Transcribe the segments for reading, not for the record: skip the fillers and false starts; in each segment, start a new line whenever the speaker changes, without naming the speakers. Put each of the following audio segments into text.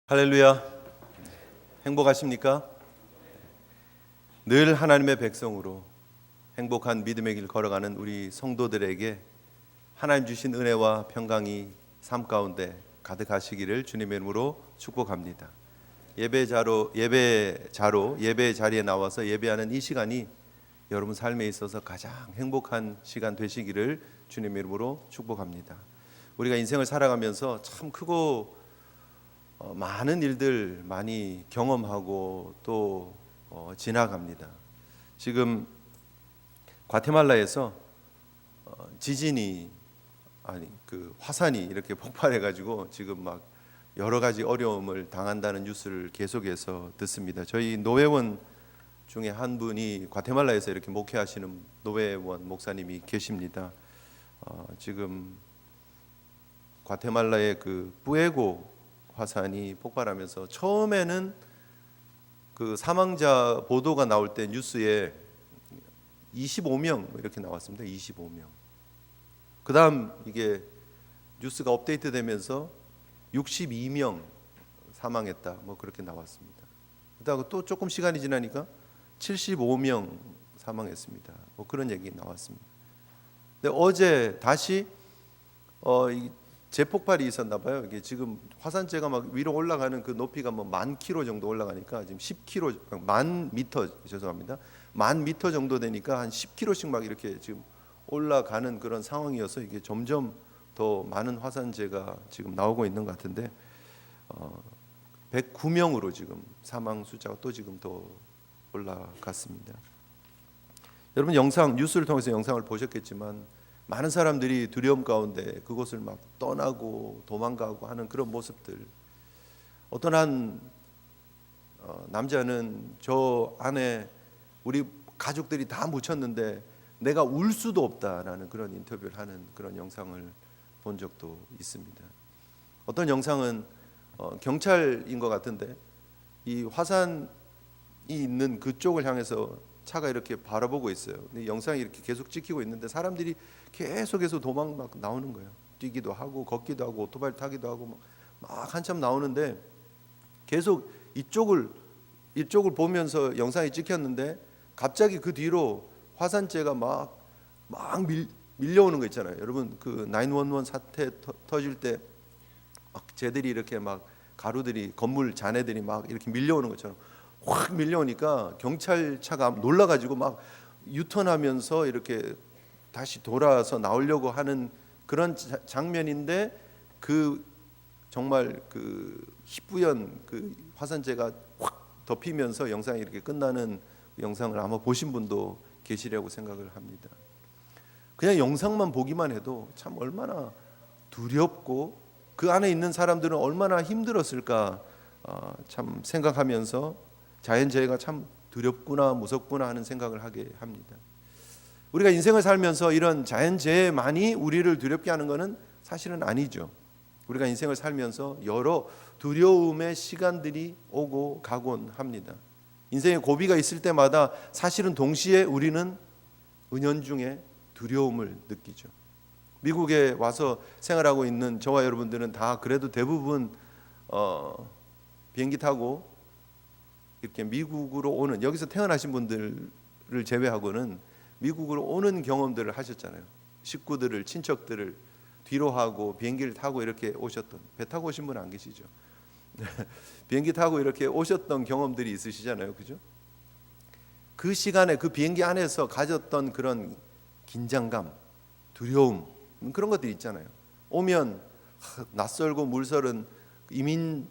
할렐루야. 행복하십니까? 늘 하나님의 백성으로 행복한 믿음의 길 걸어가는 우리 성도들에게 하나님 주신 은혜와 평강이 삶 가운데 가득하시기를 주님의 이름으로 축복합니다. 예배 자리에 나와서 예배하는 이 시간이 여러분 삶에 있어서 가장 행복한 시간 되시기를 주님의 이름으로 축복합니다. 우리가 인생을 살아가면서 참 크고 많은 일들 많이 경험하고 또 지나갑니다. 지금 과테말라에서 지진이 화산이 이렇게 폭발해가지고 지금 막 여러 가지 어려움을 당한다는 뉴스를 계속해서 듣습니다. 저희 노회원 중에 한 분이 과테말라에서 이렇게 목회하시는 노회원 목사님이 계십니다. 지금 과테말라의 그 뿌에고 화산이 폭발하면서 처음에는 그 사망자 보도가 나올 때 뉴스에 25명 이렇게 나왔습니다. 25명. 그다음 이게 뉴스가 업데이트되면서 62명 사망했다. 뭐 그렇게 나왔습니다. 그다음 또 조금 시간이 지나니까 75명 사망했습니다. 뭐 그런 얘기 나왔습니다. 근데 어제 다시 재폭발이 있었나 봐요. 이게 지금 화산재가 막 위로 올라가는 그 높이가 뭐 10,000km 정도 올라가니까 지금 10km, 10,000m 죄송합니다. 10,000m 정도 되니까 한 10km씩 막 이렇게 지금 올라가는 그런 상황이어서 이게 점점 더 많은 화산재가 지금 나오고 있는 것 같은데 109명으로 지금 사망 숫자가 또 지금 더 올라갔습니다. 여러분 뉴스를 통해서 영상을 보셨겠지만 많은 사람들이 두려움 가운데 그곳을 막 떠나고 도망가고 하는 그런 모습들. 어떤 한 남자는 저 안에 우리 가족들이 다 묻혔는데 내가 울 수도 없다라는 그런 인터뷰를 하는 그런 영상을 본 적도 있습니다. 어떤 영상은 경찰인 것 같은데 이 화산이 있는 그쪽을 향해서 차가 이렇게 바라보고 있어요. 근데 영상이 이렇게 계속 찍히고 있는데 사람들이 계속해서 도망 막 나오는 거예요. 뛰기도 하고 걷기도 하고 오토바이 타기도 하고 막 한참 나오는데 계속 이쪽을 보면서 영상이 찍혔는데 갑자기 그 뒤로 화산재가 막 밀려오는 거 있잖아요. 여러분 그 911 사태 터질 때 막 쟤들이 이렇게 막 가루들이 건물 잔해들이 막 이렇게 밀려오는 것처럼 확 밀려오니까 경찰차가 놀라가지고 막 유턴하면서 이렇게 다시 돌아서 나오려고 하는 그런 장면인데 그 정말 그 희뿌연 그 화산재가 확 덮이면서 영상이 이렇게 끝나는 영상을 아마 보신 분도 계시려고 생각을 합니다. 그냥 영상만 보기만 해도 참 얼마나 두렵고 그 안에 있는 사람들은 얼마나 힘들었을까 참 생각하면서 자연재해가 참 두렵구나 무섭구나 하는 생각을 하게 합니다. 우리가 인생을 살면서 이런 자연재해만이 우리를 두렵게 하는 것은 사실은 아니죠. 우리가 인생을 살면서 여러 두려움의 시간들이 오고 가곤 합니다. 인생의 고비가 있을 때마다 사실은 동시에 우리는 은연중에 두려움을 느끼죠. 미국에 와서 생활하고 있는 저와 여러분들은 다 그래도 대부분 비행기 타고 이렇게 미국으로 오는 여기서 태어나신 분들을 제외하고는 미국으로 오는 경험들을 하셨잖아요. 식구들을 친척들을 뒤로 하고 비행기를 타고 이렇게 오셨던 배 타고 오신 분 안 계시죠? 비행기 타고 이렇게 오셨던 경험들이 있으시잖아요, 그죠? 그 시간에 그 비행기 안에서 가졌던 그런 긴장감, 두려움 그런 것들이 있잖아요. 오면 낯설고 물설은 이민자의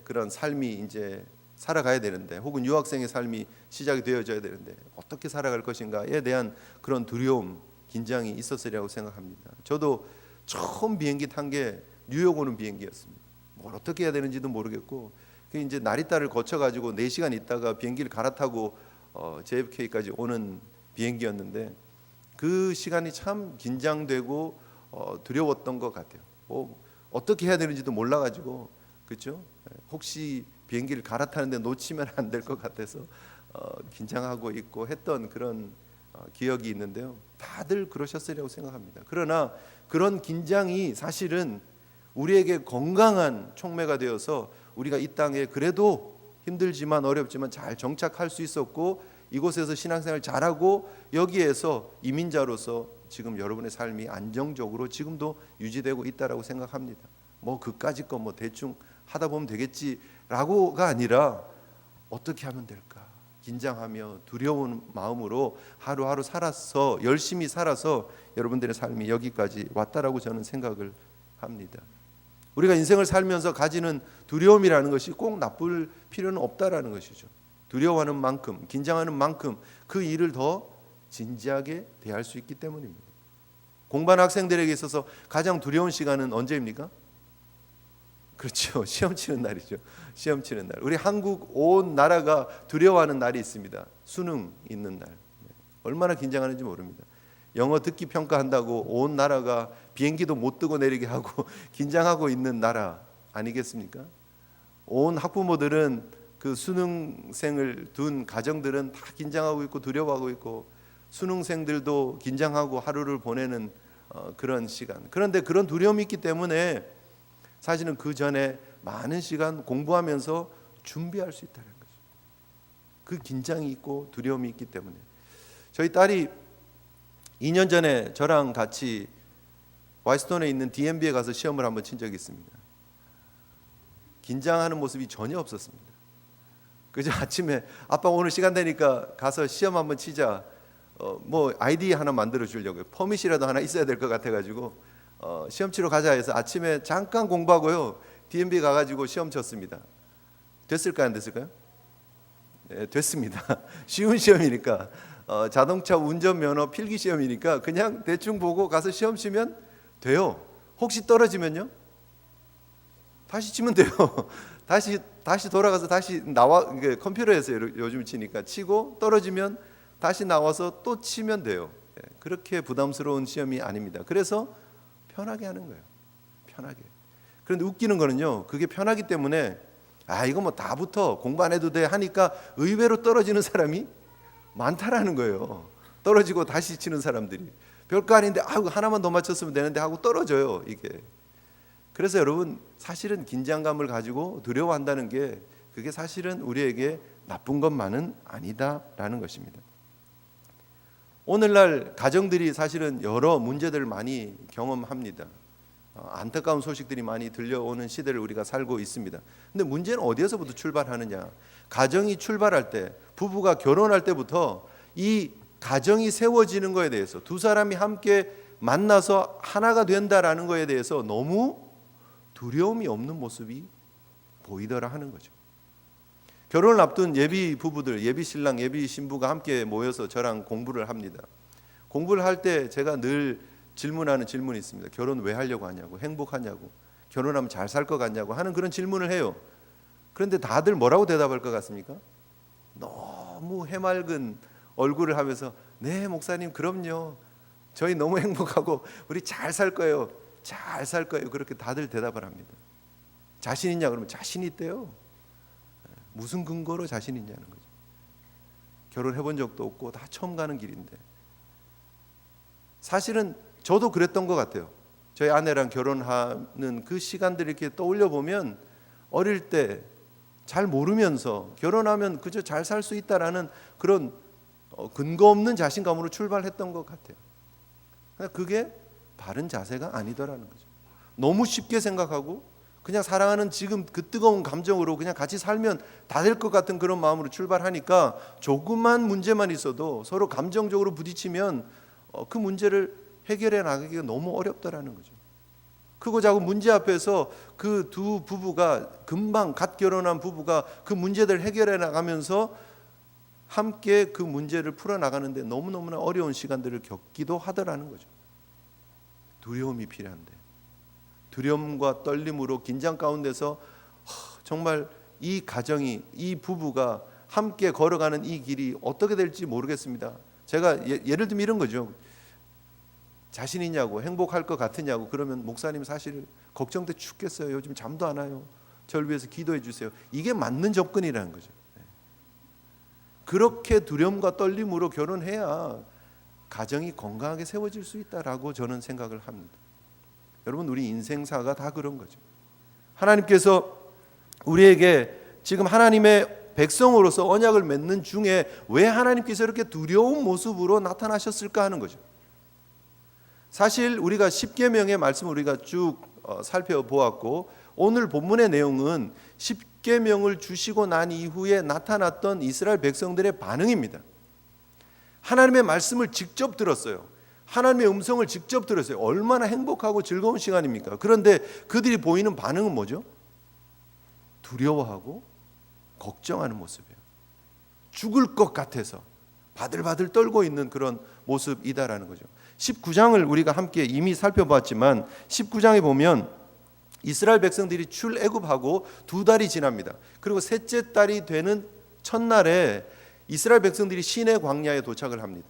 그런 삶이 이제 살아가야 되는데 혹은 유학생의 삶이 시작이 되어져야 되는데 어떻게 살아갈 것인가에 대한 그런 두려움, 긴장이 있었으리라고 생각합니다. 저도 처음 비행기 탄 게 뉴욕 오는 비행기였습니다. 뭘 어떻게 해야 되는지도 모르겠고 이제 나리타를 거쳐가지고 4시간 있다가 비행기를 갈아타고 JFK까지 오는 비행기였는데 그 시간이 참 긴장되고 두려웠던 것 같아요. 어떻게 해야 되는지도 몰라가지고 그렇죠? 혹시 비행기를 갈아타는데 놓치면 안 될 것 같아서 긴장하고 있고 했던 그런 기억이 있는데요. 다들 그러셨으리라고 생각합니다. 그러나 그런 긴장이 사실은 우리에게 건강한 촉매가 되어서 우리가 이 땅에 그래도 힘들지만 어렵지만 잘 정착할 수 있었고 이곳에서 신앙생활 잘하고 여기에서 이민자로서 지금 여러분의 삶이 안정적으로 지금도 유지되고 있다라고 생각합니다. 뭐 그까짓 거 뭐 대충 하다 보면 되겠지라고가 아니라 어떻게 하면 될까? 긴장하며 두려운 마음으로 하루하루 살아서 열심히 살아서 여러분들의 삶이 여기까지 왔다라고 저는 생각을 합니다. 우리가 인생을 살면서 가지는 두려움이라는 것이 꼭 나쁠 필요는 없다라는 것이죠. 두려워하는 만큼, 긴장하는 만큼 그 일을 더 진지하게 대할 수 있기 때문입니다. 공부하는 학생들에게 있어서 가장 두려운 시간은 언제입니까? 그렇죠. 시험 치는 날이죠. 시험 치는 날. 우리 한국 온 나라가 두려워하는 날이 있습니다. 수능 있는 날. 얼마나 긴장하는지 모릅니다. 영어 듣기 평가한다고 온 나라가 비행기도 못 뜨고 내리게 하고 긴장하고 있는 나라 아니겠습니까? 온 학부모들은 그 수능생을 둔 가정들은 다 긴장하고 있고 두려워하고 있고 수능생들도 긴장하고 하루를 보내는 그런 시간. 그런데 그런 두려움이 있기 때문에 사실은 그 전에 많은 시간 공부하면서 준비할 수 있다는 거죠. 그 긴장이 있고 두려움이 있기 때문에. 저희 딸이 2년 전에 저랑 같이 와이스톤에 있는 DMB에 가서 시험을 한번 친 적이 있습니다. 긴장하는 모습이 전혀 없었습니다. 그저 아침에 아빠 오늘 시간 되니까 가서 시험 한번 치자. 뭐 아이디 하나 만들어 주려고요. 퍼밋이라도 하나 있어야 될 것 같아가지고 시험 치러 가자 해서 아침에 잠깐 공부하고요. DMB 가가지고 시험 쳤습니다. 됐을까요? 안 됐을까요? 네, 됐습니다. 쉬운 시험이니까 자동차 운전면허 필기 시험이니까 그냥 대충 보고 가서 시험 치면 돼요. 혹시 떨어지면요? 다시 치면 돼요. 다시 돌아가서 다시 나와 컴퓨터에서 요즘 치니까 치고 떨어지면 다시 나와서 또 치면 돼요. 그렇게 부담스러운 시험이 아닙니다. 그래서 편하게 하는 거예요. 편하게. 그런데 웃기는 거는요. 그게 편하기 때문에 이거 뭐 다 붙어 공부 안 해도 돼 하니까 의외로 떨어지는 사람이 많다라는 거예요. 떨어지고 다시 치는 사람들이 별거 아닌데 하나만 더 맞췄으면 되는데 하고 떨어져요. 이게. 그래서 여러분 사실은 긴장감을 가지고 두려워한다는 게 그게 사실은 우리에게 나쁜 것만은 아니다라는 것입니다. 오늘날 가정들이 사실은 여러 문제들을 많이 경험합니다. 안타까운 소식들이 많이 들려오는 시대를 우리가 살고 있습니다. 근데 문제는 어디에서부터 출발하느냐? 가정이 출발할 때, 부부가 결혼할 때부터 이 가정이 세워지는 것에 대해서 두 사람이 함께 만나서 하나가 된다라는 것에 대해서 너무 두려움이 없는 모습이 보이더라 하는 거죠. 결혼을 앞둔 예비 부부들, 예비 신랑, 예비 신부가 함께 모여서 저랑 공부를 합니다. 공부를 할 때 제가 늘 질문하는 질문이 있습니다. 결혼 왜 하려고 하냐고, 행복하냐고, 결혼하면 잘 살 것 같냐고 하는 그런 질문을 해요. 그런데 다들 뭐라고 대답할 것 같습니까? 너무 해맑은 얼굴을 하면서 네 목사님 그럼요. 저희 너무 행복하고 우리 잘 살 거예요. 잘 살 거예요. 그렇게 다들 대답을 합니다. 자신 있냐 그러면 자신 있대요. 무슨 근거로 자신 있냐는 거죠. 결혼해 본 적도 없고 다 처음 가는 길인데. 사실은 저도 그랬던 것 같아요. 저희 아내랑 결혼하는 그 시간들을 이렇게 떠올려 보면 어릴 때 잘 모르면서 결혼하면 그저 잘 살 수 있다라는 그런 근거 없는 자신감으로 출발했던 것 같아요. 그게 바른 자세가 아니더라는 거죠. 너무 쉽게 생각하고 그냥 사랑하는 지금 그 뜨거운 감정으로 그냥 같이 살면 다 될 것 같은 그런 마음으로 출발하니까 조그만 문제만 있어도 서로 감정적으로 부딪히면 그 문제를 해결해 나가기가 너무 어렵다라는 거죠. 크고 작은 문제 앞에서 그 두 부부가 금방 갓 결혼한 부부가 그 문제들을 해결해 나가면서 함께 그 문제를 풀어나가는데 너무너무나 어려운 시간들을 겪기도 하더라는 거죠. 두려움이 필요한데 두려움과 떨림으로 긴장 가운데서 정말 이 가정이 이 부부가 함께 걸어가는 이 길이 어떻게 될지 모르겠습니다. 제가 예를 들면 이런 거죠. 자신 있냐고 행복할 것 같으냐고 그러면 목사님 사실 걱정돼 죽겠어요. 요즘 잠도 안 와요. 저를 위해서 기도해 주세요. 이게 맞는 접근이라는 거죠. 그렇게 두려움과 떨림으로 결혼해야 가정이 건강하게 세워질 수 있다라고 저는 생각을 합니다. 여러분, 우리 인생사가 다 그런 거죠. 하나님께서 우리에게 지금 하나님의 백성으로서 언약을 맺는 중에 왜 하나님께서 이렇게 두려운 모습으로 나타나셨을까 하는 거죠. 사실 우리가 십계명의 말씀을 우리가 쭉 살펴보았고, 오늘 본문의 내용은 십계명을 주시고 난 이후에 나타났던 이스라엘 백성들의 반응입니다. 하나님의 말씀을 직접 들었어요. 하나님의 음성을 직접 들었어요. 얼마나 행복하고 즐거운 시간입니까? 그런데 그들이 보이는 반응은 뭐죠? 두려워하고 걱정하는 모습이에요. 죽을 것 같아서 바들바들 떨고 있는 그런 모습이다라는 거죠. 19장을 우리가 함께 이미 살펴봤지만 19장에 보면 이스라엘 백성들이 출애굽하고 2달이 지납니다. 그리고 셋째 달이 되는 첫날에 이스라엘 백성들이 시내 광야에 도착을 합니다.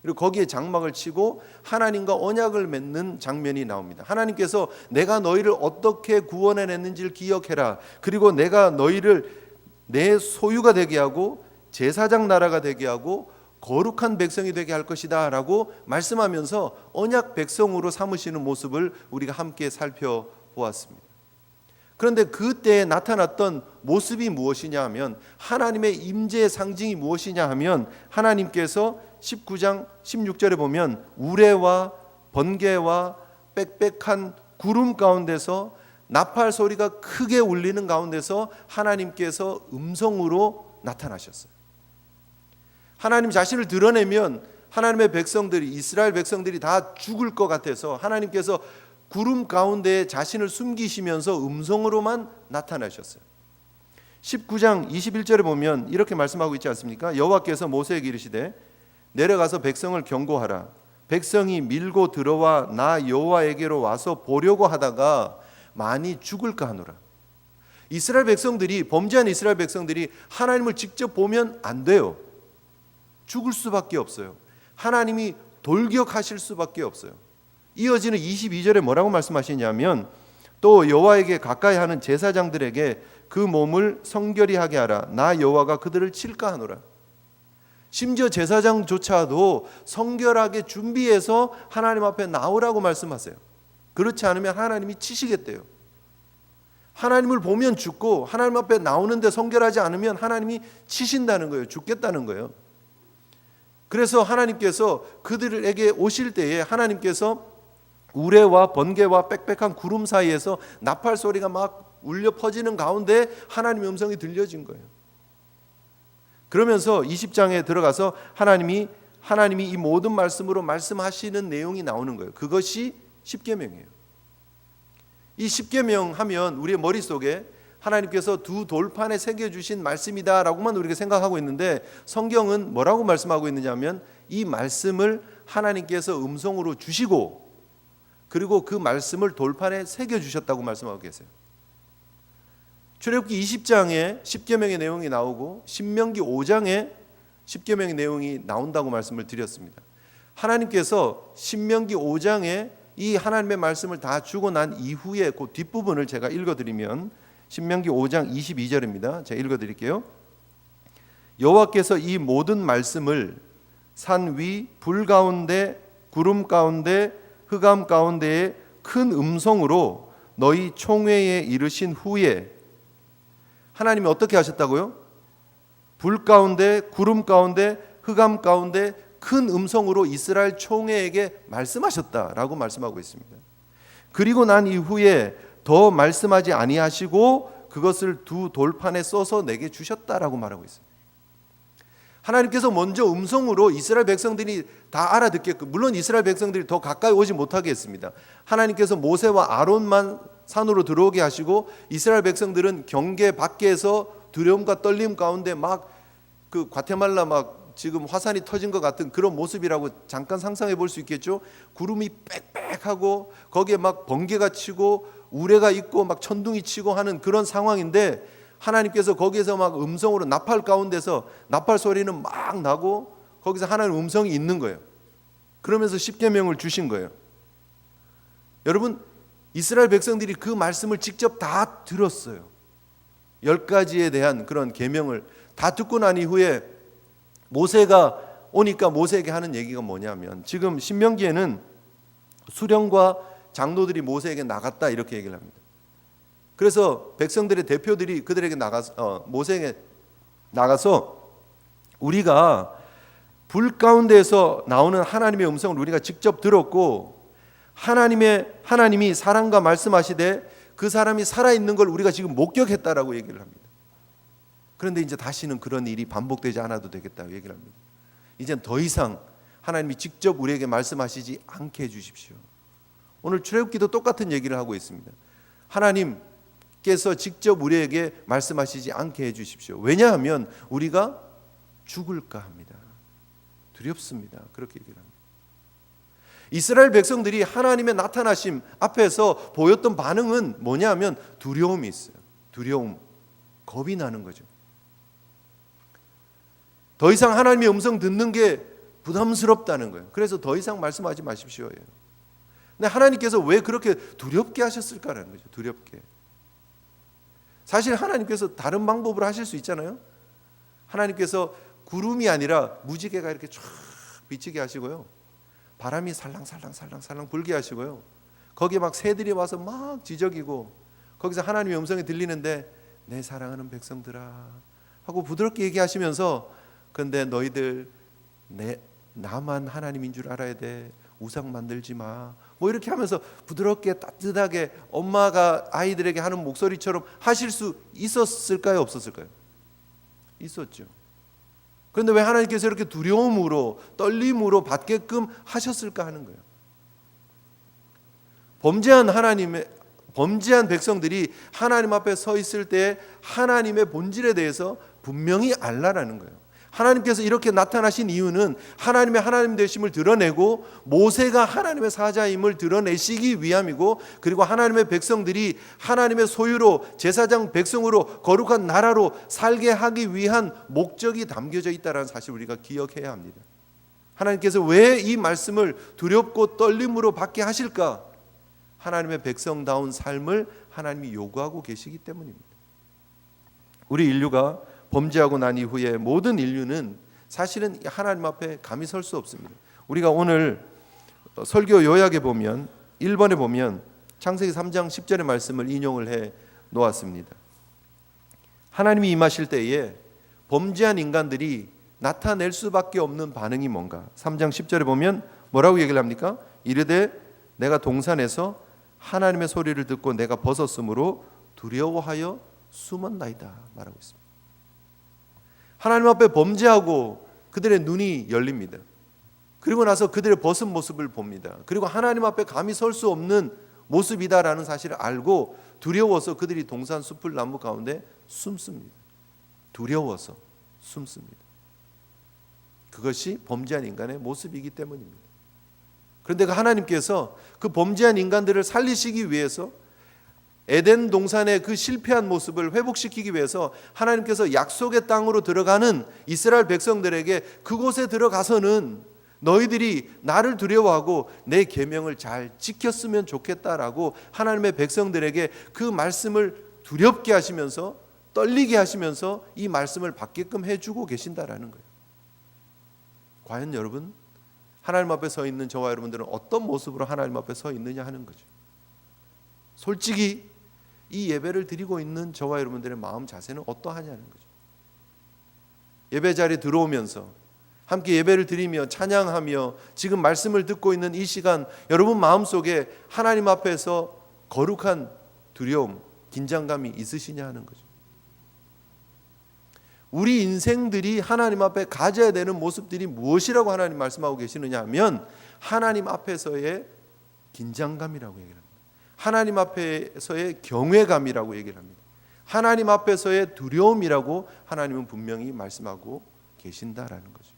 그리고 거기에 장막을 치고 하나님과 언약을 맺는 장면이 나옵니다. 하나님께서 내가 너희를 어떻게 구원해냈는지를 기억해라. 그리고 내가 너희를 내 소유가 되게 하고 제사장 나라가 되게 하고 거룩한 백성이 되게 할 것이다 라고 말씀하면서 언약 백성으로 삼으시는 모습을 우리가 함께 살펴보았습니다. 그런데 그때 나타났던 모습이 무엇이냐 하면, 하나님의 임재의 상징이 무엇이냐 하면, 하나님께서 19장 16절에 보면 우레와 번개와 빽빽한 구름 가운데서 나팔 소리가 크게 울리는 가운데서 하나님께서 음성으로 나타나셨어요. 하나님 자신을 드러내면 하나님의 백성들이, 이스라엘 백성들이 다 죽을 것 같아서 하나님께서 구름 가운데에 자신을 숨기시면서 음성으로만 나타나셨어요. 19장 21절에 보면 이렇게 말씀하고 있지 않습니까? 여호와께서 모세에게 이르시되 내려가서 백성을 경고하라. 백성이 밀고 들어와 나 여호와에게로 와서 보려고 하다가 많이 죽을까 하노라. 이스라엘 백성들이, 범죄한 이스라엘 백성들이 하나님을 직접 보면 안 돼요. 죽을 수밖에 없어요. 하나님이 돌격하실 수밖에 없어요. 이어지는 22절에 뭐라고 말씀하시냐면, 또 여호와에게 가까이 하는 제사장들에게 그 몸을 성결히 하게 하라. 나 여호와가 그들을 칠까 하노라. 심지어 제사장조차도 성결하게 준비해서 하나님 앞에 나오라고 말씀하세요. 그렇지 않으면 하나님이 치시겠대요. 하나님을 보면 죽고 하나님 앞에 나오는데 성결하지 않으면 하나님이 치신다는 거예요. 죽겠다는 거예요. 그래서 하나님께서 그들에게 오실 때에 하나님께서 우레와 번개와 빽빽한 구름 사이에서 나팔 소리가 막 울려 퍼지는 가운데 하나님의 음성이 들려진 거예요. 그러면서 20장에 들어가서 하나님이 이 모든 말씀으로 말씀하시는 내용이 나오는 거예요. 그것이 십계명이에요. 이 십계명 하면 우리의 머릿속에 하나님께서 두 돌판에 새겨주신 말씀이다라고만 우리가 생각하고 있는데, 성경은 뭐라고 말씀하고 있느냐면 이 말씀을 하나님께서 음성으로 주시고 그리고 그 말씀을 돌판에 새겨주셨다고 말씀하고 계세요. 출애굽기 20장에 십계명의 내용이 나오고 신명기 5장에 십계명의 내용이 나온다고 말씀을 드렸습니다. 하나님께서 신명기 5장에 이 하나님의 말씀을 다 주고 난 이후에 그 뒷부분을 제가 읽어드리면, 신명기 5장 22절입니다. 제가 읽어드릴게요. 여호와께서 이 모든 말씀을 산 위 불 가운데 구름 가운데 흑암 가운데에 큰 음성으로 너희 총회에 이르신 후에, 하나님이 어떻게 하셨다고요? 불 가운데 구름 가운데 흑암 가운데 큰 음성으로 이스라엘 총회에게 말씀하셨다라고 말씀하고 있습니다. 그리고 난 이후에 더 말씀하지 아니하시고 그것을 두 돌판에 써서 내게 주셨다라고 말하고 있습니다. 하나님께서 먼저 음성으로 이스라엘 백성들이 다 알아듣게끔, 물론 이스라엘 백성들이 더 가까이 오지 못하게 했습니다. 하나님께서 모세와 아론만 산으로 들어오게 하시고 이스라엘 백성들은 경계 밖에서 두려움과 떨림 가운데 막 그 과테말라 막 지금 화산이 터진 것 같은 그런 모습이라고 잠깐 상상해 볼 수 있겠죠. 구름이 빽빽하고 거기에 막 번개가 치고 우레가 있고 막 천둥이 치고 하는 그런 상황인데, 하나님께서 거기에서 막 음성으로 나팔 가운데서 나팔 소리는 막 나고 거기서 하나님의 음성이 있는 거예요. 그러면서 십계명을 주신 거예요. 여러분, 이스라엘 백성들이 그 말씀을 직접 다 들었어요. 10가지에 대한 그런 계명을 다 듣고 난 이후에 모세가 오니까 모세에게 하는 얘기가 뭐냐면, 지금 신명기에는 수령과 장로들이 모세에게 나갔다 이렇게 얘기를 합니다. 그래서 백성들의 대표들이 그들에게 모세에게 나가서 우리가 불 가운데에서 나오는 하나님의 음성을 우리가 직접 들었고 하나님이 사람과 말씀하시되 그 사람이 살아있는 걸 우리가 지금 목격했다라고 얘기를 합니다. 그런데 이제 다시는 그런 일이 반복되지 않아도 되겠다고 얘기를 합니다. 이젠 더 이상 하나님이 직접 우리에게 말씀하시지 않게 해주십시오. 오늘 출애굽기도 똑같은 얘기를 하고 있습니다. 하나님께서 직접 우리에게 말씀하시지 않게 해주십시오. 왜냐하면 우리가 죽을까 합니다. 두렵습니다. 그렇게 얘기를 합니다. 이스라엘 백성들이 하나님의 나타나심 앞에서 보였던 반응은 뭐냐면 두려움이 있어요. 두려움, 겁이 나는 거죠. 더 이상 하나님의 음성 듣는 게 부담스럽다는 거예요. 그래서 더 이상 말씀하지 마십시오. 근데 하나님께서 왜 그렇게 두렵게 하셨을까라는 거죠. 두렵게. 사실 하나님께서 다른 방법으로 하실 수 있잖아요. 하나님께서 구름이 아니라 무지개가 이렇게 쫙 비치게 하시고요. 바람이 살랑살랑 불게 하시고요. 거기에 막 새들이 와서 막 지저귀고 거기서 하나님의 음성이 들리는데 내 사랑하는 백성들아 하고 부드럽게 얘기하시면서 근데 너희들 나만 하나님인 줄 알아야 돼. 우상 만들지 마. 뭐 이렇게 하면서 부드럽게 따뜻하게 엄마가 아이들에게 하는 목소리처럼 하실 수 있었을까요? 없었을까요? 있었죠. 그런데 왜 하나님께서 이렇게 두려움으로 떨림으로 받게끔 하셨을까 하는 거예요. 범죄한 백성들이 하나님 앞에 서 있을 때 하나님의 본질에 대해서 분명히 알라라는 거예요. 하나님께서 이렇게 나타나신 이유는 하나님의 하나님 되심을 드러내고 모세가 하나님의 사자임을 드러내시기 위함이고 그리고 하나님의 백성들이 하나님의 소유로 제사장 백성으로 거룩한 나라로 살게 하기 위한 목적이 담겨져 있다는 사실을 우리가 기억해야 합니다. 하나님께서 왜 이 말씀을 두렵고 떨림으로 받게 하실까? 하나님의 백성다운 삶을 하나님이 요구하고 계시기 때문입니다. 우리 인류가 범죄하고 난 이후에 모든 인류는 사실은 하나님 앞에 감히 설 수 없습니다. 우리가 오늘 설교 요약에 보면 1번에 보면 창세기 3장 10절의 말씀을 인용을 해 놓았습니다. 하나님이 임하실 때에 범죄한 인간들이 나타낼 수밖에 없는 반응이 뭔가? 3장 10절에 보면 뭐라고 얘기를 합니까? 이르되 내가 동산에서 하나님의 소리를 듣고 내가 벗었으므로 두려워하여 숨었나이다 말하고 있습니다. 하나님 앞에 범죄하고 그들의 눈이 열립니다. 그리고 나서 그들의 벗은 모습을 봅니다. 그리고 하나님 앞에 감히 설 수 없는 모습이다라는 사실을 알고 두려워서 그들이 동산 숲을 나무 가운데 숨습니다. 두려워서 숨습니다. 그것이 범죄한 인간의 모습이기 때문입니다. 그런데 하나님께서 그 범죄한 인간들을 살리시기 위해서 에덴 동산의 그 실패한 모습을 회복시키기 위해서 하나님께서 약속의 땅으로 들어가는 이스라엘 백성들에게 그곳에 들어가서는 너희들이 나를 두려워하고 내 계명을 잘 지켰으면 좋겠다라고 하나님의 백성들에게 그 말씀을 두렵게 하시면서 떨리게 하시면서 이 말씀을 받게끔 해주고 계신다라는 거예요. 과연 여러분 하나님 앞에 서 있는 저와 여러분들은 어떤 모습으로 하나님 앞에 서 있느냐 하는 거죠. 솔직히 이 예배를 드리고 있는 저와 여러분들의 마음 자세는 어떠하냐는 거죠. 예배 자리에 들어오면서 함께 예배를 드리며 찬양하며 지금 말씀을 듣고 있는 이 시간 여러분 마음속에 하나님 앞에서 거룩한 두려움, 긴장감이 있으시냐 하는 거죠. 우리 인생들이 하나님 앞에 가져야 되는 모습들이 무엇이라고 하나님 말씀하고 계시느냐 하면 하나님 앞에서의 긴장감이라고 얘기합니다. 하나님 앞에서의 경외감이라고 얘기를 합니다. 하나님 앞에서의 두려움이라고 하나님은 분명히 말씀하고 계신다라는 거죠.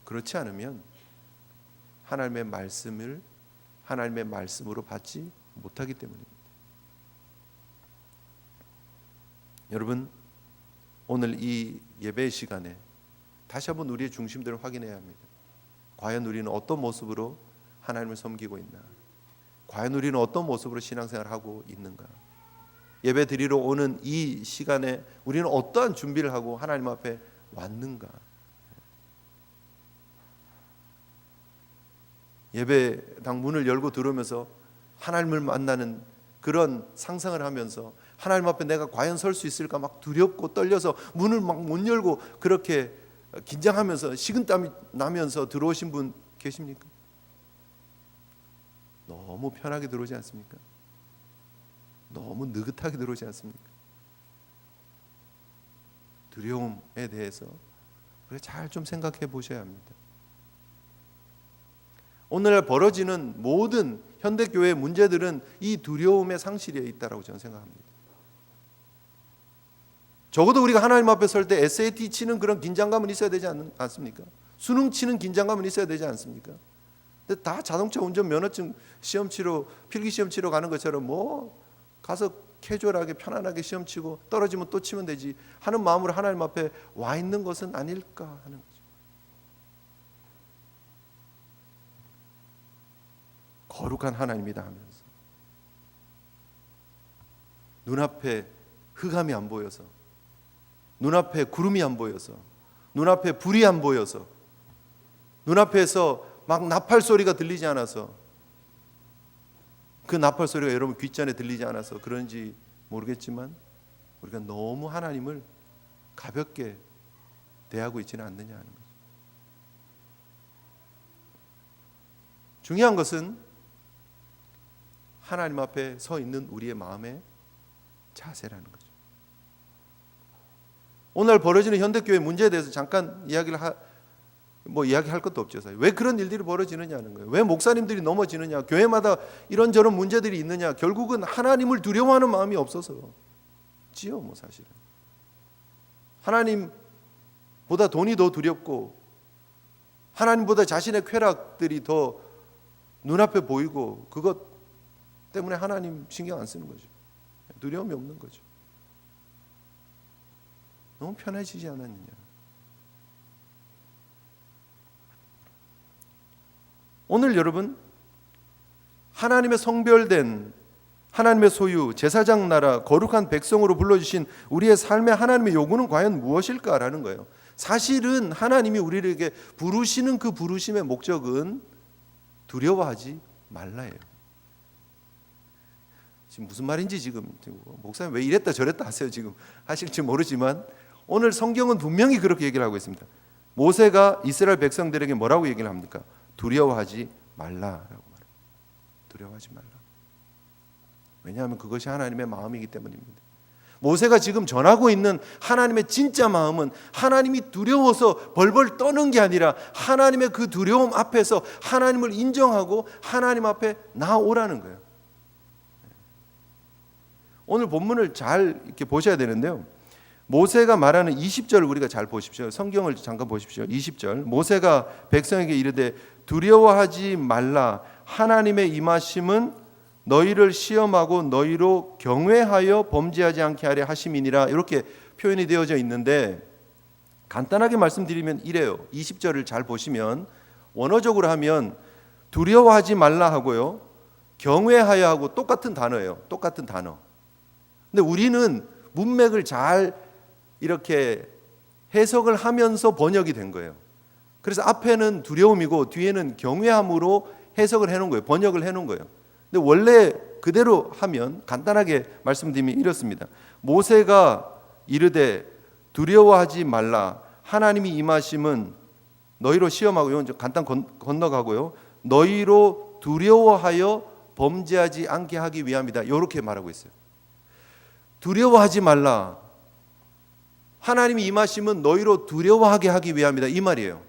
그렇지 않으면 하나님의 말씀을 하나님의 말씀으로 받지 못하기 때문입니다. 여러분 오늘 이 예배 시간에 다시 한번 우리의 중심들을 확인해야 합니다. 과연 우리는 어떤 모습으로 하나님을 섬기고 있나? 과연 우리는 어떤 모습으로 신앙생활을 하고 있는가? 예배 드리러 오는 이 시간에 우리는 어떠한 준비를 하고 하나님 앞에 왔는가? 예배당 문을 열고 들어오면서 하나님을 만나는 그런 상상을 하면서 하나님 앞에 내가 과연 설 수 있을까 막 두렵고 떨려서 문을 막 못 열고 그렇게 긴장하면서 식은땀이 나면서 들어오신 분 계십니까? 너무 편하게 들어오지 않습니까? 너무 느긋하게 들어오지 않습니까? 두려움에 대해서 잘 좀 생각해 보셔야 합니다. 오늘날 벌어지는 모든 현대교회의 문제들은 이 두려움의 상실에 있다고 저는 생각합니다. 적어도 우리가 하나님 앞에 설 때 SAT 치는 그런 긴장감은 있어야 되지 않습니까? 수능 치는 긴장감은 있어야 되지 않습니까? 근데 다 자동차 운전 면허증 시험 치러 필기 시험 치러 가는 것처럼 뭐 가서 캐주얼하게 편안하게 시험 치고 떨어지면 또 치면 되지 하는 마음으로 하나님 앞에 와 있는 것은 아닐까 하는 거죠. 거룩한 하나님이다 하면서 눈앞에 흑암이 안 보여서, 눈앞에 구름이 안 보여서, 눈앞에 불이 안 보여서, 눈앞에서 막 나팔 소리가 들리지 않아서, 그 나팔 소리가 여러분 귓전에 들리지 않아서 그런지 모르겠지만 우리가 너무 하나님을 가볍게 대하고 있지는 않느냐 하는 거죠. 중요한 것은 하나님 앞에 서 있는 우리의 마음의 자세라는 거죠. 오늘 벌어지는 현대교회 문제에 대해서 잠깐 이야기할 것도 없죠. 왜 그런 일들이 벌어지느냐는 거예요. 왜 목사님들이 넘어지느냐, 교회마다 이런저런 문제들이 있느냐. 결국은 하나님을 두려워하는 마음이 없어서지요. 뭐 사실은 하나님보다 돈이 더 두렵고 하나님보다 자신의 쾌락들이 더 눈앞에 보이고 그것 때문에 하나님 신경 안 쓰는 거죠. 두려움이 없는 거죠. 너무 편해지지 않았느냐. 오늘 여러분 하나님의 성별된 하나님의 소유 제사장 나라 거룩한 백성으로 불러주신 우리의 삶의 하나님의 요구는 과연 무엇일까라는 거예요. 사실은 하나님이 우리에게 부르시는 그 부르심의 목적은 두려워하지 말라예요. 지금 무슨 말인지 지금 목사님 왜 이랬다 저랬다 하세요. 지금 하실지 모르지만 오늘 성경은 분명히 그렇게 얘기를 하고 있습니다. 모세가 이스라엘 백성들에게 뭐라고 얘기를 합니까? 두려워하지 말라라고 말해요. 두려워하지 말라. 왜냐하면 그것이 하나님의 마음이기 때문입니다. 모세가 지금 전하고 있는 하나님의 진짜 마음은 하나님이 두려워서 벌벌 떠는 게 아니라 하나님의 그 두려움 앞에서 하나님을 인정하고 하나님 앞에 나오라는 거예요. 오늘 본문을 잘 이렇게 보셔야 되는데요. 모세가 말하는 20절 우리가 잘 보십시오. 성경을 잠깐 보십시오. 20절 모세가 백성에게 이르되 두려워하지 말라. 하나님의 임하심은 너희를 시험하고 너희로 경외하여 범죄하지 않게 하려 하심이니라. 이렇게 표현이 되어져 있는데 간단하게 말씀드리면 이래요. 20절을 잘 보시면 원어적으로 하면 두려워하지 말라 하고요, 경외하여 하고 똑같은 단어예요. 똑같은 단어. 근데 우리는 문맥을 잘 이렇게 해석을 하면서 번역이 된 거예요. 그래서 앞에는 두려움이고 뒤에는 경외함으로 해석을 해놓은 거예요. 번역을 해놓은 거예요. 근데 원래 그대로 하면 간단하게 말씀드리면 이렇습니다. 모세가 이르되 두려워하지 말라. 하나님이 임하심은 너희로 시험하고, 이건 좀 간단 건너가고요, 너희로 두려워하여 범죄하지 않게 하기 위함이다. 이렇게 말하고 있어요. 두려워하지 말라. 하나님이 임하심은 너희로 두려워하게 하기 위함이다. 이 말이에요.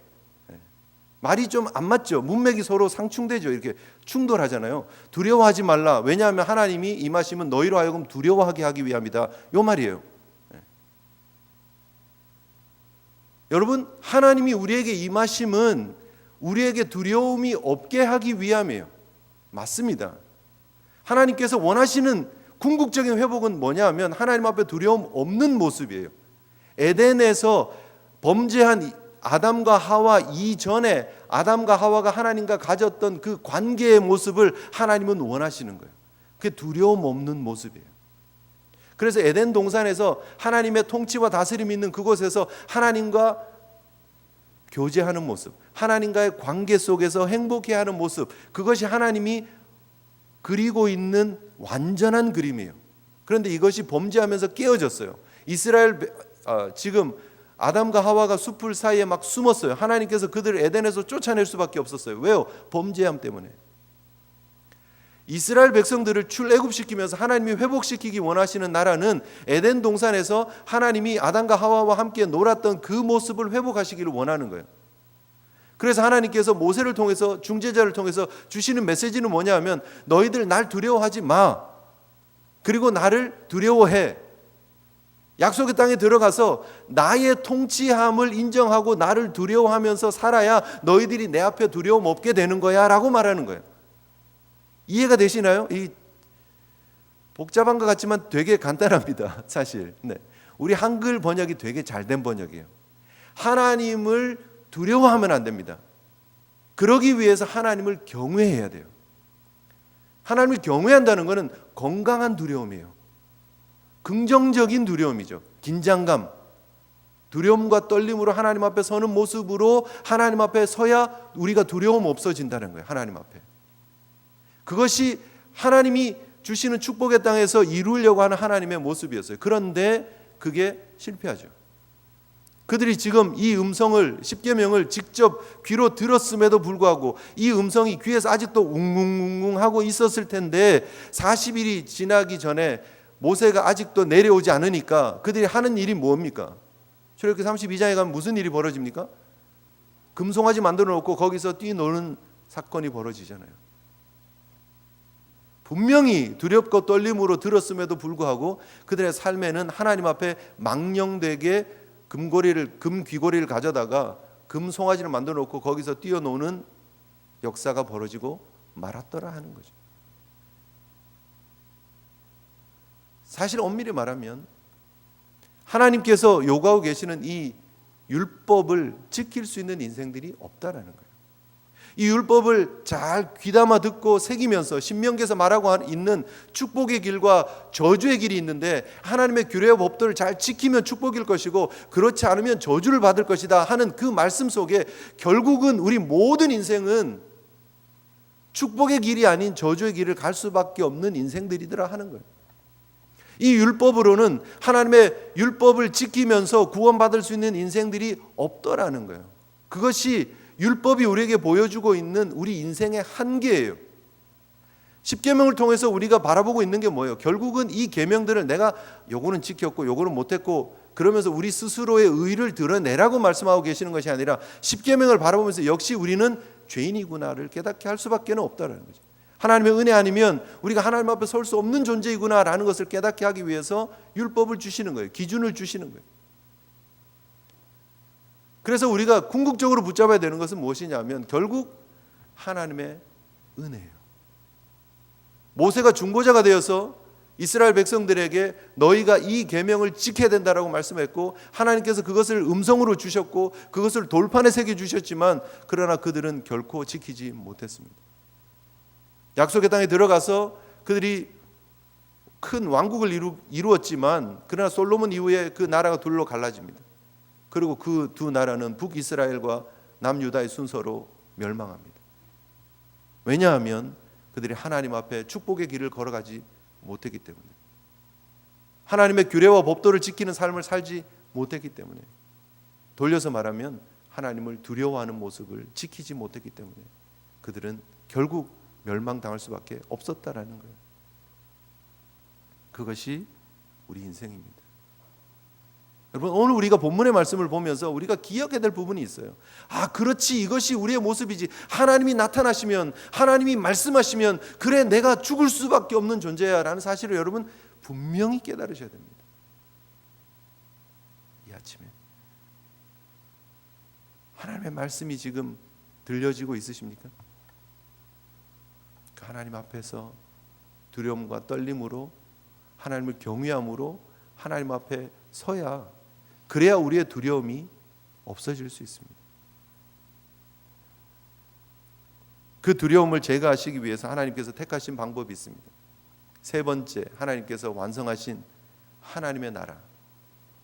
말이 좀 안 맞죠? 문맥이 서로 상충되죠. 이렇게 충돌하잖아요. 두려워하지 말라. 왜냐하면 하나님이 임하심은 너희로 하여금 두려워하게 하기 위함이다. 이 말이에요. 여러분, 하나님이 우리에게 임하심은 우리에게 두려움이 없게 하기 위함이에요. 맞습니다. 하나님께서 원하시는 궁극적인 회복은 뭐냐 하면 하나님 앞에 두려움 없는 모습이에요. 에덴에서 범죄한 아담과 하와 이전에 아담과 하와가 하나님과 가졌던 그 관계의 모습을 하나님은 원하시는 거예요. 그게 두려움 없는 모습이에요. 그래서 에덴 동산에서 하나님의 통치와 다스림이 있는 그곳에서 하나님과 교제하는 모습, 하나님과의 관계 속에서 행복해하는 모습, 그것이 하나님이 그리고 있는 완전한 그림이에요. 그런데 이것이 범죄하면서 깨어졌어요. 지금 아담과 하와가 숲을 사이에 막 숨었어요. 하나님께서 그들을 에덴에서 쫓아낼 수밖에 없었어요. 왜요? 범죄함 때문에. 이스라엘 백성들을 출애굽시키면서 하나님이 회복시키기 원하시는 나라는 에덴 동산에서 하나님이 아담과 하와와 함께 놀았던 그 모습을 회복하시기를 원하는 거예요. 그래서 하나님께서 모세를 통해서, 중재자를 통해서 주시는 메시지는 뭐냐 하면, 너희들 날 두려워하지 마. 그리고 나를 두려워해. 약속의 땅에 들어가서 나의 통치함을 인정하고 나를 두려워하면서 살아야 너희들이 내 앞에 두려움 없게 되는 거야 라고 말하는 거예요. 이해가 되시나요? 이 복잡한 것 같지만 되게 간단합니다. 사실. 네. 우리 한글 번역이 되게 잘된 번역이에요. 하나님을 두려워하면 안 됩니다. 그러기 위해서 하나님을 경외해야 돼요. 하나님을 경외한다는 것은 건강한 두려움이에요. 긍정적인 두려움이죠. 긴장감, 두려움과 떨림으로 하나님 앞에 서는 모습으로 하나님 앞에 서야 우리가 두려움 없어진다는 거예요. 하나님 앞에. 그것이 하나님이 주시는 축복의 땅에서 이루려고 하는 하나님의 모습이었어요. 그런데 그게 실패하죠. 그들이 지금 이 음성을, 십계명을 직접 귀로 들었음에도 불구하고 이 음성이 귀에서 아직도 웅웅웅웅 하고 있었을 텐데 40일이 지나기 전에 모세가 아직도 내려오지 않으니까 그들이 하는 일이 뭡니까? 출애굽기 32장에 가면 무슨 일이 벌어집니까? 금송아지 만들어 놓고 거기서 뛰노는 사건이 벌어지잖아요. 분명히 두렵고 떨림으로 들었음에도 불구하고 그들의 삶에는 하나님 앞에 망령되게 금 귀고리를 가져다가 금 송아지를 만들어 놓고 거기서 뛰어노는 역사가 벌어지고 말았더라 하는 거죠. 사실 엄밀히 말하면 하나님께서 요구하고 계시는 이 율법을 지킬 수 있는 인생들이 없다라는 거예요. 이 율법을 잘 귀담아 듣고 새기면서 신명기에서 말하고 있는 축복의 길과 저주의 길이 있는데 하나님의 규례와 법도를 잘 지키면 축복일 것이고 그렇지 않으면 저주를 받을 것이다 하는 그 말씀 속에 결국은 우리 모든 인생은 축복의 길이 아닌 저주의 길을 갈 수밖에 없는 인생들이더라 하는 거예요. 이 율법으로는 하나님의 율법을 지키면서 구원받을 수 있는 인생들이 없더라는 거예요. 그것이 율법이 우리에게 보여주고 있는 우리 인생의 한계예요. 십계명을 통해서 우리가 바라보고 있는 게 뭐예요? 결국은 이 계명들을 내가 요거는 지켰고 요거는 못했고 그러면서 우리 스스로의 의를 드러내라고 말씀하고 계시는 것이 아니라 십계명을 바라보면서 역시 우리는 죄인이구나를 깨닫게 할 수밖에 없다는 거죠. 하나님의 은혜 아니면 우리가 하나님 앞에 설 수 없는 존재이구나라는 것을 깨닫게 하기 위해서 율법을 주시는 거예요. 기준을 주시는 거예요. 그래서 우리가 궁극적으로 붙잡아야 되는 것은 무엇이냐면 결국 하나님의 은혜예요. 모세가 중보자가 되어서 이스라엘 백성들에게 너희가 이 계명을 지켜야 된다라고 말씀했고 하나님께서 그것을 음성으로 주셨고 그것을 돌판에 새겨 주셨지만 그러나 그들은 결코 지키지 못했습니다. 약속의 땅에 들어가서 그들이 큰 왕국을 이루었지만 그러나 솔로몬 이후에 그 나라가 둘로 갈라집니다. 그리고 그 두 나라는 북이스라엘과 남유다의 순서로 멸망합니다. 왜냐하면 그들이 하나님 앞에 축복의 길을 걸어가지 못했기 때문에 하나님의 규례와 법도를 지키는 삶을 살지 못했기 때문에 돌려서 말하면 하나님을 두려워하는 모습을 지키지 못했기 때문에 그들은 결국 멸망당할 수밖에 없었다라는 거예요. 그것이 우리 인생입니다. 여러분 오늘 우리가 본문의 말씀을 보면서 우리가 기억해야 될 부분이 있어요. 아 그렇지 이것이 우리의 모습이지. 하나님이 나타나시면 하나님이 말씀하시면 그래 내가 죽을 수밖에 없는 존재야 라는 사실을 여러분 분명히 깨달으셔야 됩니다. 이 아침에 하나님의 말씀이 지금 들려지고 있으십니까? 그 하나님 앞에서 두려움과 떨림으로 하나님을 경외함으로 하나님 앞에 서야 그래야 우리의 두려움이 없어질 수 있습니다. 그 두려움을 제거하시기 위해서 하나님께서 택하신 방법이 있습니다. 세 번째, 하나님께서 완성하신 하나님의 나라,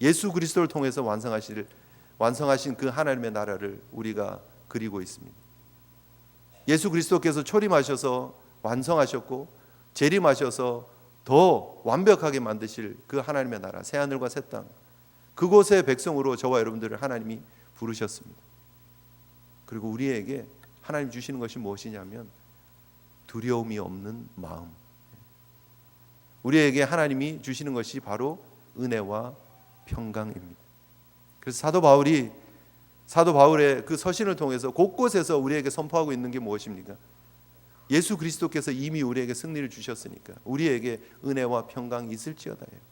예수 그리스도를 통해서 완성하신 그 하나님의 나라를 우리가 그리고 있습니다. 예수 그리스도께서 초림하셔서 완성하셨고 재림하셔서 더 완벽하게 만드실 그 하나님의 나라, 새하늘과 새 땅, 그곳의 백성으로 저와 여러분들을 하나님이 부르셨습니다. 그리고 우리에게 하나님 주시는 것이 무엇이냐면 두려움이 없는 마음. 우리에게 하나님이 주시는 것이 바로 은혜와 평강입니다. 그래서 사도 바울의 그 서신을 통해서 곳곳에서 우리에게 선포하고 있는 게 무엇입니까? 예수 그리스도께서 이미 우리에게 승리를 주셨으니까 우리에게 은혜와 평강이 있을지어다예요.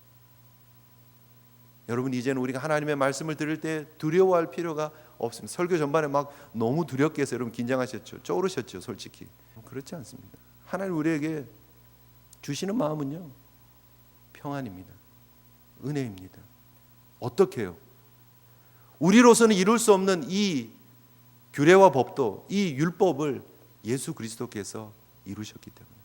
여러분, 이제는 우리가 하나님의 말씀을 들을 때 두려워할 필요가 없습니다. 설교 전반에 막 너무 두렵게 해서 여러분 긴장하셨죠? 쪼르셨죠? 솔직히 그렇지 않습니다. 하나님 우리에게 주시는 마음은요, 평안입니다. 은혜입니다. 어떻게 해요? 우리로서는 이룰 수 없는 이 규례와 법도, 이 율법을 예수 그리스도께서 이루셨기 때문에,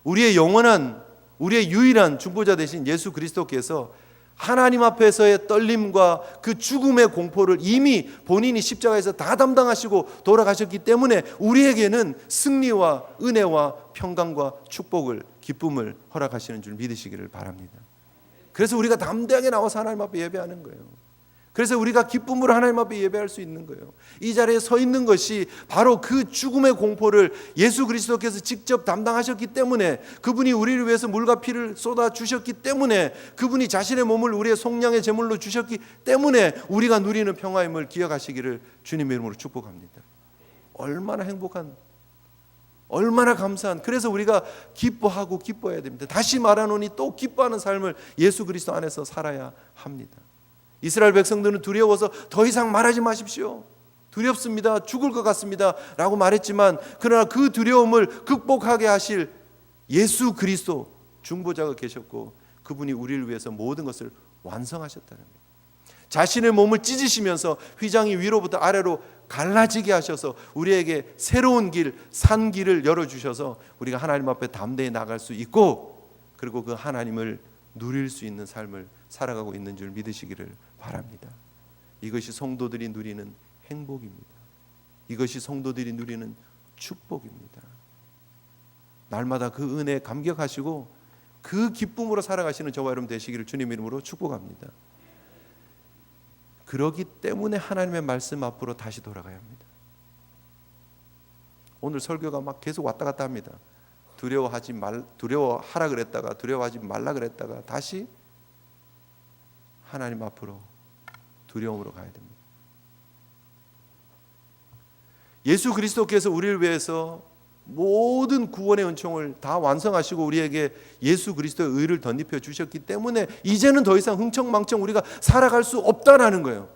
우리의 영원한, 우리의 유일한 중보자 되신 예수 그리스도께서 하나님 앞에서의 떨림과 그 죽음의 공포를 이미 본인이 십자가에서 다 담당하시고 돌아가셨기 때문에 우리에게는 승리와 은혜와 평강과 축복을, 기쁨을 허락하시는 줄 믿으시기를 바랍니다. 그래서 우리가 담대하게 나와서 하나님 앞에 예배하는 거예요. 그래서 우리가 기쁨으로 하나님 앞에 예배할 수 있는 거예요. 이 자리에 서 있는 것이 바로 그 죽음의 공포를 예수 그리스도께서 직접 담당하셨기 때문에, 그분이 우리를 위해서 물과 피를 쏟아 주셨기 때문에, 그분이 자신의 몸을 우리의 속량의 제물로 주셨기 때문에 우리가 누리는 평화임을 기억하시기를 주님의 이름으로 축복합니다. 얼마나 행복한, 얼마나 감사한, 그래서 우리가 기뻐하고 기뻐해야 됩니다. 다시 말하노니 또 기뻐하는 삶을 예수 그리스도 안에서 살아야 합니다. 이스라엘 백성들은 두려워서 더 이상 말하지 마십시오, 두렵습니다, 죽을 것 같습니다 라고 말했지만, 그러나 그 두려움을 극복하게 하실 예수 그리스도 중보자가 계셨고, 그분이 우리를 위해서 모든 것을 완성하셨다는 거예요. 자신의 몸을 찢으시면서 휘장이 위로부터 아래로 갈라지게 하셔서 우리에게 새로운 길, 산 길을 열어주셔서 우리가 하나님 앞에 담대히 나갈 수 있고, 그리고 그 하나님을 누릴 수 있는 삶을 살아가고 있는 줄 믿으시기를 바랍니다. 이것이 성도들이 누리는 행복입니다. 이것이 성도들이 누리는 축복입니다. 날마다 그 은혜에 감격하시고 그 기쁨으로 살아가시는 저와 여러분 되시기를 주님 이름으로 축복합니다. 그러기 때문에 하나님의 말씀 앞으로 다시 돌아가야 합니다. 오늘 설교가 막 계속 왔다 갔다 합니다. 두려워하라 그랬다가 두려워하지 말라 그랬다가 다시 하나님 앞으로 두려움으로 가야 됩니다. 예수 그리스도께서 우리를 위해서 모든 구원의 은총을 다 완성하시고 우리에게 예수 그리스도의 의를 덧입혀 주셨기 때문에 이제는 더 이상 흥청망청 우리가 살아갈 수 없다라는 거예요.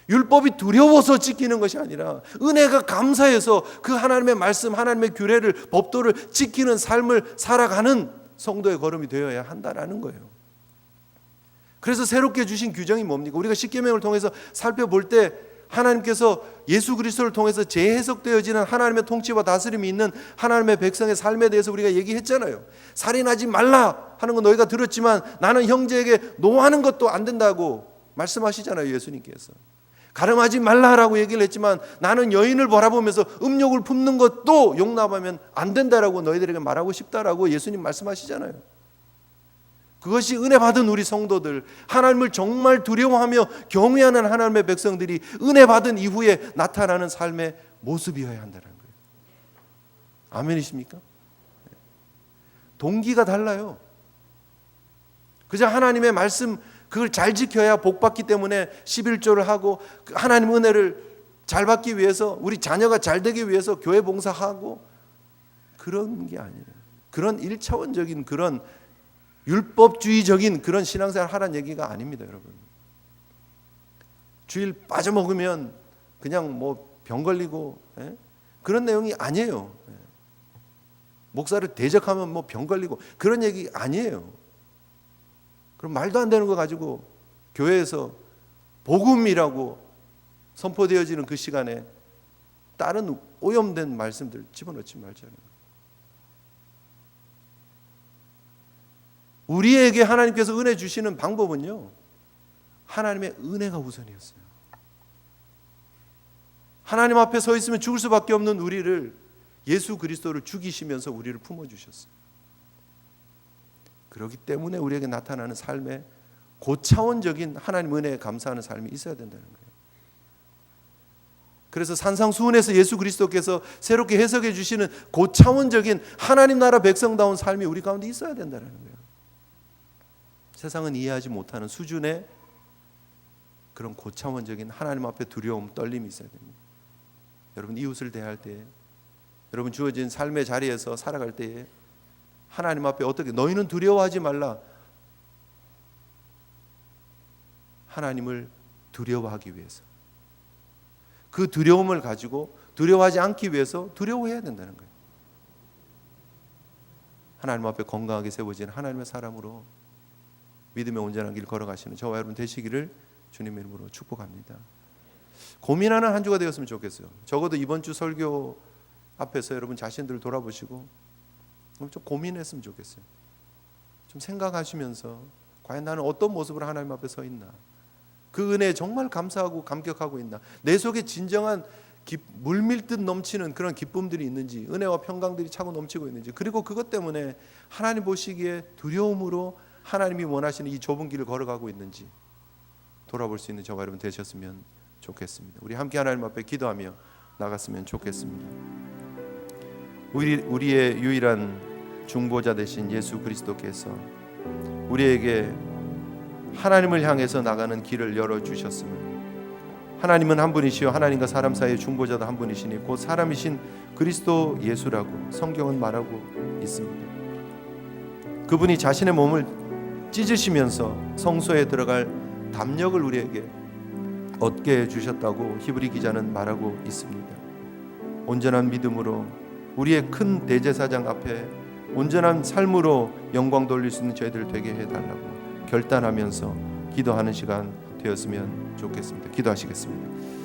율법이 두려워서 지키는 것이 아니라 은혜가 감사해서 그 하나님의 말씀, 하나님의 규례를, 법도를 지키는 삶을 살아가는 성도의 걸음이 되어야 한다라는 거예요. 그래서 새롭게 주신 규정이 뭡니까? 우리가 십계명을 통해서 살펴볼 때 하나님께서 예수 그리스도를 통해서 재해석되어지는 하나님의 통치와 다스림이 있는 하나님의 백성의 삶에 대해서 우리가 얘기했잖아요. 살인하지 말라 하는 거 너희가 들었지만 나는 형제에게 노하는 것도 안 된다고 말씀하시잖아요, 예수님께서. 가늠하지 말라라고 얘기를 했지만 나는 여인을 바라보면서 음욕을 품는 것도 용납하면 안 된다라고 너희들에게 말하고 싶다라고 예수님 말씀하시잖아요. 그것이 은혜 받은 우리 성도들, 하나님을 정말 두려워하며 경외하는 하나님의 백성들이 은혜 받은 이후에 나타나는 삶의 모습이어야 한다는 거예요. 아멘이십니까? 동기가 달라요. 그저 하나님의 말씀 그걸 잘 지켜야 복 받기 때문에 11조를 하고 하나님 은혜를 잘 받기 위해서, 우리 자녀가 잘 되기 위해서 교회 봉사하고 그런 게 아니에요. 그런 1차원적인 그런 율법주의적인 그런 신앙생활 하라는 얘기가 아닙니다, 여러분. 주일 빠져먹으면 그냥 뭐 병 걸리고 그런 내용이 아니에요. 목사를 대적하면 뭐 병 걸리고 그런 얘기 아니에요. 그럼 말도 안 되는 거 가지고 교회에서 복음이라고 선포되어지는 그 시간에 다른 오염된 말씀들 집어넣지 말자는. 우리에게 하나님께서 은혜 주시는 방법은요, 하나님의 은혜가 우선이었어요. 하나님 앞에 서 있으면 죽을 수밖에 없는 우리를 예수 그리스도를 죽이시면서 우리를 품어주셨어요. 그렇기 때문에 우리에게 나타나는 삶에 고차원적인 하나님 은혜에 감사하는 삶이 있어야 된다는 거예요. 그래서 산상수훈에서 예수 그리스도께서 새롭게 해석해 주시는 고차원적인 하나님 나라 백성다운 삶이 우리 가운데 있어야 된다는 거예요. 세상은 이해하지 못하는 수준의 그런 고차원적인 하나님 앞에 두려움, 떨림이 있어야 됩니다. 여러분 이웃을 대할 때, 여러분 주어진 삶의 자리에서 살아갈 때에 하나님 앞에 어떻게, 너희는 두려워하지 말라. 하나님을 두려워하기 위해서, 그 두려움을 가지고 두려워하지 않기 위해서 두려워해야 된다는 거예요. 하나님 앞에 건강하게 세워진 하나님의 사람으로 믿음의 온전한 길 걸어가시는 저와 여러분 되시기를 주님의 이름으로 축복합니다. 고민하는 한 주가 되었으면 좋겠어요. 적어도 이번 주 설교 앞에서 여러분 자신들을 돌아보시고 좀 고민했으면 좋겠어요. 좀 생각하시면서 과연 나는 어떤 모습으로 하나님 앞에 서 있나, 그 은혜에 정말 감사하고 감격하고 있나, 내 속에 진정한 물밀듯 넘치는 그런 기쁨들이 있는지, 은혜와 평강들이 차고 넘치고 있는지, 그리고 그것 때문에 하나님 보시기에 두려움으로 하나님이 원하시는 이 좁은 길을 걸어가고 있는지 돌아볼 수 있는 저와 여러분 되셨으면 좋겠습니다. 우리 함께 하나님 앞에 기도하며 나갔으면 좋겠습니다. 우리의 유일한 중보자 되신 예수 그리스도께서 우리에게 하나님을 향해서 나가는 길을 열어주셨음을, 하나님은 한 분이시요 하나님과 사람 사이의 중보자도 한 분이시니 곧 사람이신 그리스도 예수라고 성경은 말하고 있습니다. 그분이 자신의 몸을 찢으시면서 성소에 들어갈 담력을 우리에게 얻게 해주셨다고 히브리 기자는 말하고 있습니다. 온전한 믿음으로 우리의 큰 대제사장 앞에 온전한 삶으로 영광 돌릴 수 있는 저희들 되게 해달라고 결단하면서 기도하는 시간 되었으면 좋겠습니다. 기도하시겠습니다.